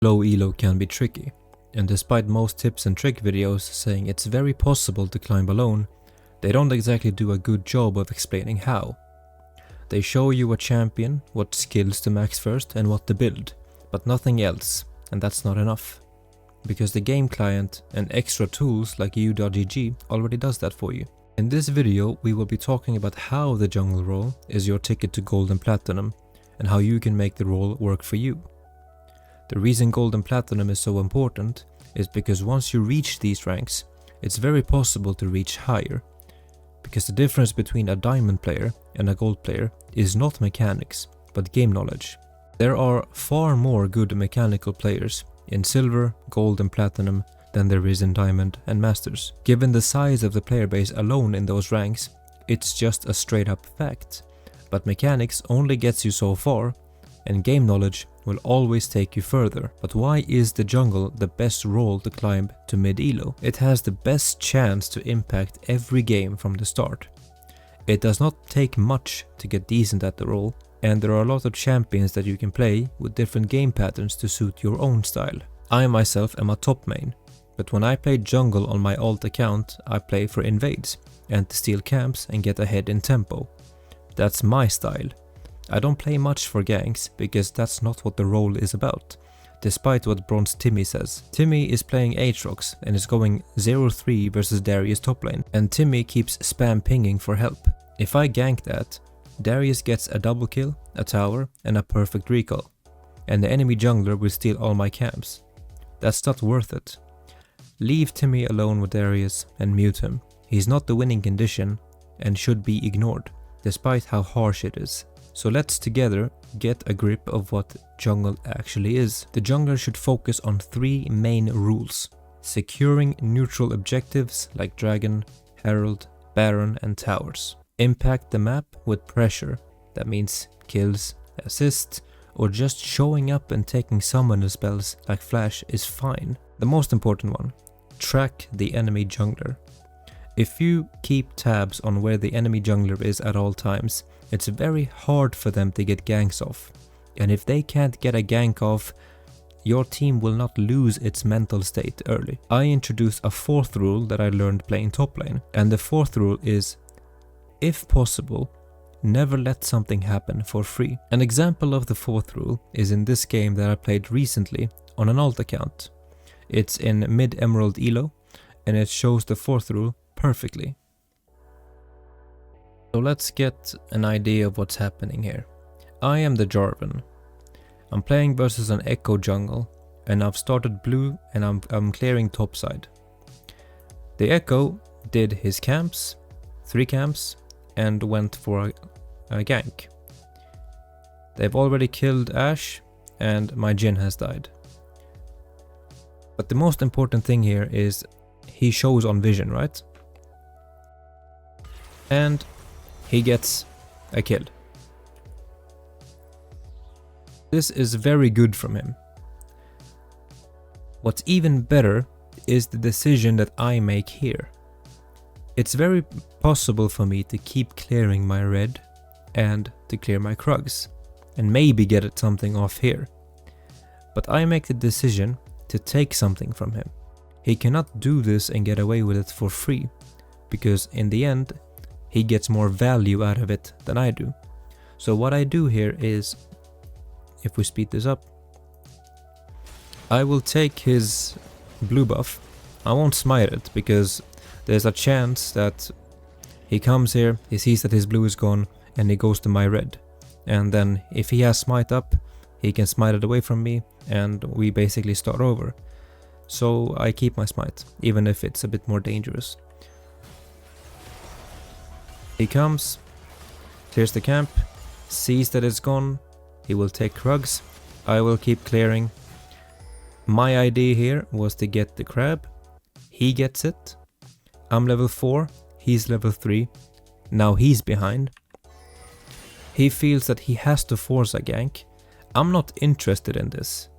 Low elo can be tricky, and despite most tips and trick videos saying it's very possible to climb alone, they don't exactly do a good job of explaining how. They show you a champion, what skills to max first and what to build, but nothing else, and that's not enough. Because the game client and extra tools like u.gg already does that for you. In this video we will be talking about how the jungle role is your ticket to gold and platinum, and how you can make the role work for you. The reason gold and platinum is so important is because once you reach these ranks, it's very possible to reach higher. Because the difference between a diamond player and a gold player is not mechanics, but game knowledge. There are far more good mechanical players in silver, gold and platinum than there is in diamond and masters. Given the size of the player base alone in those ranks, it's just a straight up fact. But mechanics only gets you so far, and game knowledge will always take you further. But why is the jungle the best role to climb to mid elo? It has the best chance to impact every game from the start. It does not take much to get decent at the role, and there are a lot of champions that you can play with different game patterns to suit your own style. I myself am a top main, but when I play jungle on my alt account, I play for invades and to steal camps and get ahead in tempo. That's my style. I don't play much for ganks because that's not what the role is about, despite what Bronze Timmy says. Timmy is playing Aatrox and is going 0-3 versus Darius top lane, and Timmy keeps spam pinging for help. If I gank that, Darius gets a double kill, a tower and a perfect recall, and the enemy jungler will steal all my camps. That's not worth it. Leave Timmy alone with Darius and mute him. He's not the winning condition and should be ignored, despite how harsh it is. So let's together get a grip of what jungle actually is. The jungler should focus on 3 main rules: securing neutral objectives like dragon, herald, baron and towers. Impact the map with pressure, that means kills, assists, or just showing up and taking summoner spells like flash is fine. The most important one, track the enemy jungler. If you keep tabs on where the enemy jungler is at all times, it's very hard for them to get ganks off. And if they can't get a gank off, your team will not lose its mental state early. I introduced a 4th rule that I learned playing top lane, and the 4th rule is, if possible, never let something happen for free. An example of the 4th rule is in this game that I played recently on an alt account. It's in mid emerald elo, and it shows the 4th rule perfectly. So let's get an idea of what's happening here. I am the Jarvan. I'm playing versus an Echo jungle, and I've started blue and I'm clearing topside. The Echo did his camps, 3 camps, and went for a gank. They've already killed Ashe, and my Jhin has died. But the most important thing here is he shows on vision, right? And he gets a kill. This is very good from him. What's even better is the decision that I make here. It's very possible for me to keep clearing my red and to clear my Krugs, and maybe get something off here. But I make the decision to take something from him. He cannot do this and get away with it for free, because in the end, he gets more value out of it than I do. So what I do here is, if we speed this up, I will take his blue buff. I won't smite it because there's a chance that he comes here, he sees that his blue is gone, and he goes to my red. And then if he has smite up, he can smite it away from me, and we basically start over. So I keep my smite, even if it's a bit more dangerous. He comes, clears the camp, sees that it's gone, he will take Krugs, I will keep clearing. My idea here was to get the crab, he gets it, I'm level 4, he's level 3, now he's behind. He feels that he has to force a gank. I'm not interested in this.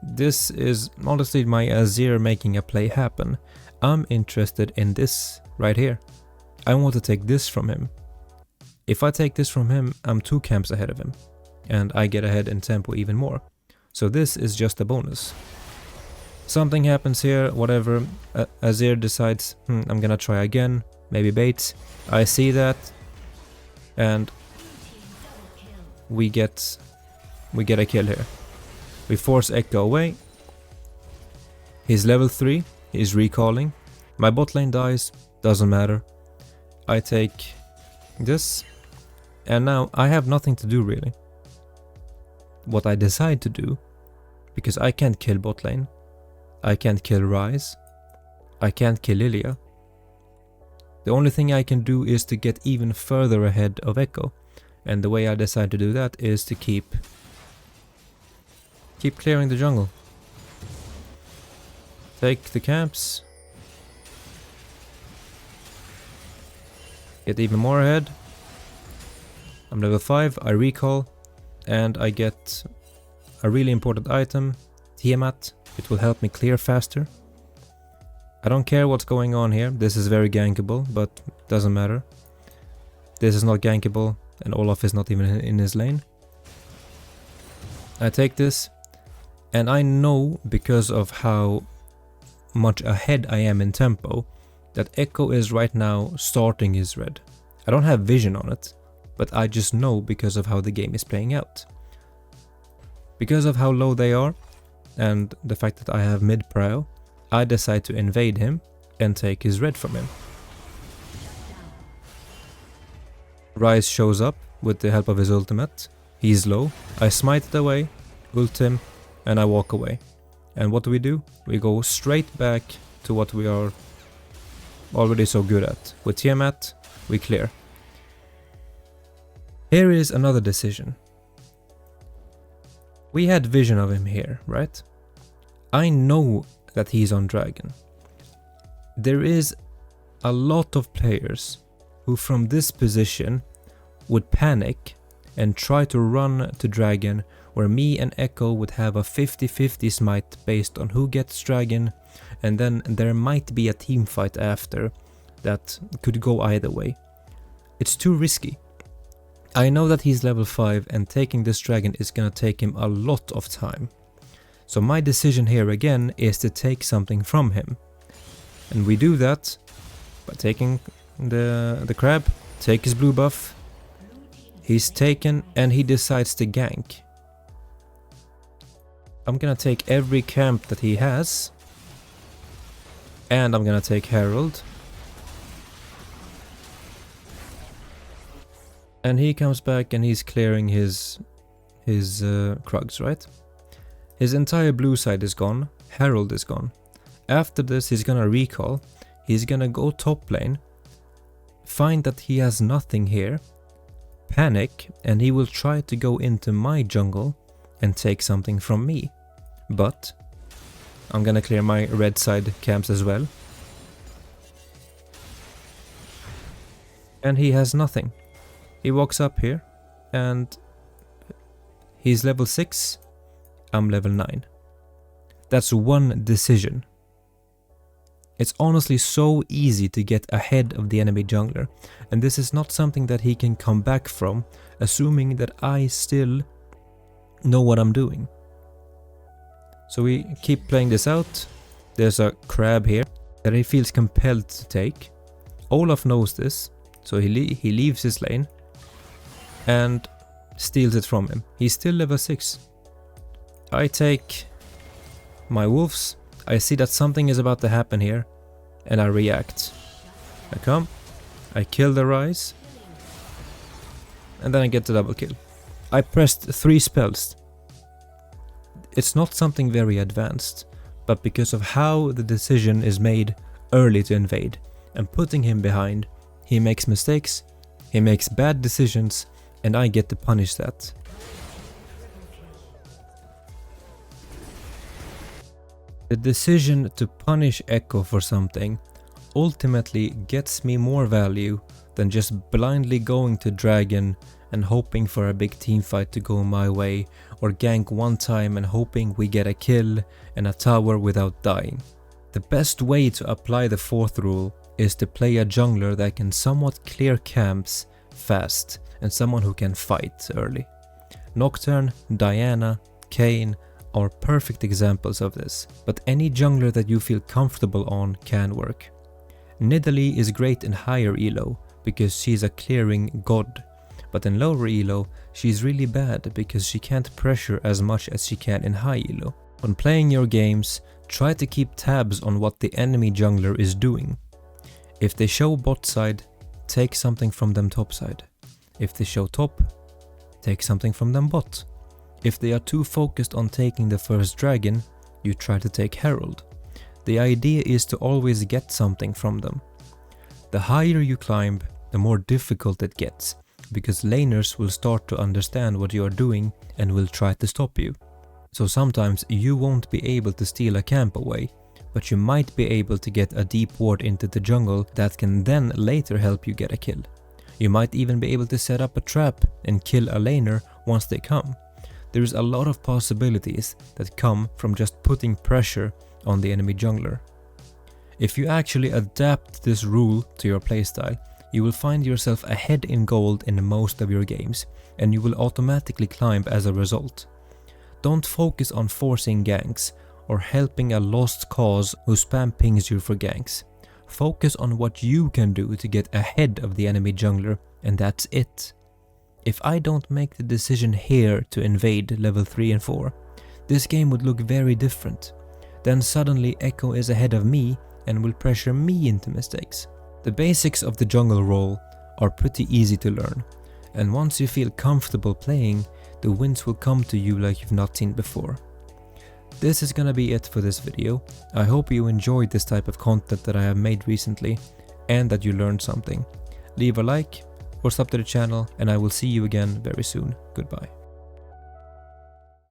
This is honestly my Azir making a play happen. I'm interested in this right here. I want to take this from him. If I take this from him, I'm 2 camps ahead of him, and I get ahead in tempo even more. So this is just a bonus. Something happens here, whatever. Azir decides, I'm gonna try again, maybe baits. I see that, and we get a kill here. We force Echo away. He's level 3, he's recalling. My bot lane dies, doesn't matter. I take this, and now I have nothing to do really. What I decide to do, because I can't kill bot lane, I can't kill Ryze, I can't kill Lilia. The only thing I can do is to get even further ahead of Echo, and the way I decide to do that is to keep clearing the jungle. Take the camps. Get even more ahead. I'm level 5, I recall, and I get a really important item, Tiamat. It will help me clear faster. I don't care what's going on here, this is very gankable, but doesn't matter. This is not gankable, and Olaf is not even in his lane. I take this, and I know, because of how much ahead I am in tempo, that Echo is right now starting his red. I don't have vision on it, but I just know because of how the game is playing out. Because of how low they are, and the fact that I have mid prio, I decide to invade him and take his red from him. Ryze shows up with the help of his ultimate. He's low, I smite it away, ult him, and I walk away. And what do? We go straight back to what we are already so good at. With Tiamat, we clear. Here is another decision. We had vision of him here, right? I know that he's on dragon. There is a lot of players who from this position would panic and try to run to dragon, where me and Echo would have a 50-50 smite based on who gets dragon, and then there might be a team fight after that could go either way. It's too risky. I know that he's level 5 and taking this dragon is gonna take him a lot of time. So my decision here again is to take something from him. And we do that by taking the crab, take his blue buff. He's taken and he decides to gank. I'm gonna take every camp that he has. And I'm gonna take Herald. And he comes back and he's clearing his Krugs, right? His entire blue side is gone, Herald is gone. After this he's gonna recall, he's gonna go top lane, find that he has nothing here, panic, and he will try to go into my jungle and take something from me. But I'm gonna clear my red side camps as well. And he has nothing. He walks up here and he's level 6, I'm level 9. That's one decision. It's honestly so easy to get ahead of the enemy jungler, and this is not something that he can come back from, assuming that I still know what I'm doing. So we keep playing this out. There's a crab here that he feels compelled to take. Olaf knows this, so he leaves his lane and steals it from him. He's still level 6. I take my wolves. I see that something is about to happen here, and I react. I come, I kill the Ryze, and then I get the double kill. I pressed 3 spells. It's not something very advanced, but because of how the decision is made early to invade, and putting him behind, he makes mistakes, he makes bad decisions, and I get to punish that. The decision to punish Echo for something ultimately gets me more value than just blindly going to dragon and hoping for a big team fight to go my way, or gank one time and hoping we get a kill and a tower without dying. The best way to apply the 4th rule is to play a jungler that can somewhat clear camps fast and someone who can fight early. Nocturne, Diana, Kayn, are perfect examples of this, but any jungler that you feel comfortable on can work. Nidalee is great in higher elo because she's a clearing god, but in lower elo she's really bad because she can't pressure as much as she can in high elo. When playing your games, try to keep tabs on what the enemy jungler is doing. If they show bot side, take something from them top side. If they show top, take something from them bot. If they are too focused on taking the first dragon, you try to take Herald. The idea is to always get something from them. The higher you climb, the more difficult it gets, because laners will start to understand what you are doing and will try to stop you. So sometimes you won't be able to steal a camp away, but you might be able to get a deep ward into the jungle that can then later help you get a kill. You might even be able to set up a trap and kill a laner once they come. There's a lot of possibilities that come from just putting pressure on the enemy jungler. If you actually adapt this rule to your playstyle, you will find yourself ahead in gold in most of your games, and you will automatically climb as a result. Don't focus on forcing ganks or helping a lost cause who spam pings you for ganks. Focus on what you can do to get ahead of the enemy jungler, and that's it. If I don't make the decision here to invade level 3 and 4, this game would look very different. Then suddenly Echo is ahead of me and will pressure me into mistakes. The basics of the jungle role are pretty easy to learn, and once you feel comfortable playing, the wins will come to you like you've not seen before. This is gonna be it for this video. I hope you enjoyed this type of content that I have made recently and that you learned something. Leave a like or sub to the channel, and I will see you again very soon. Goodbye.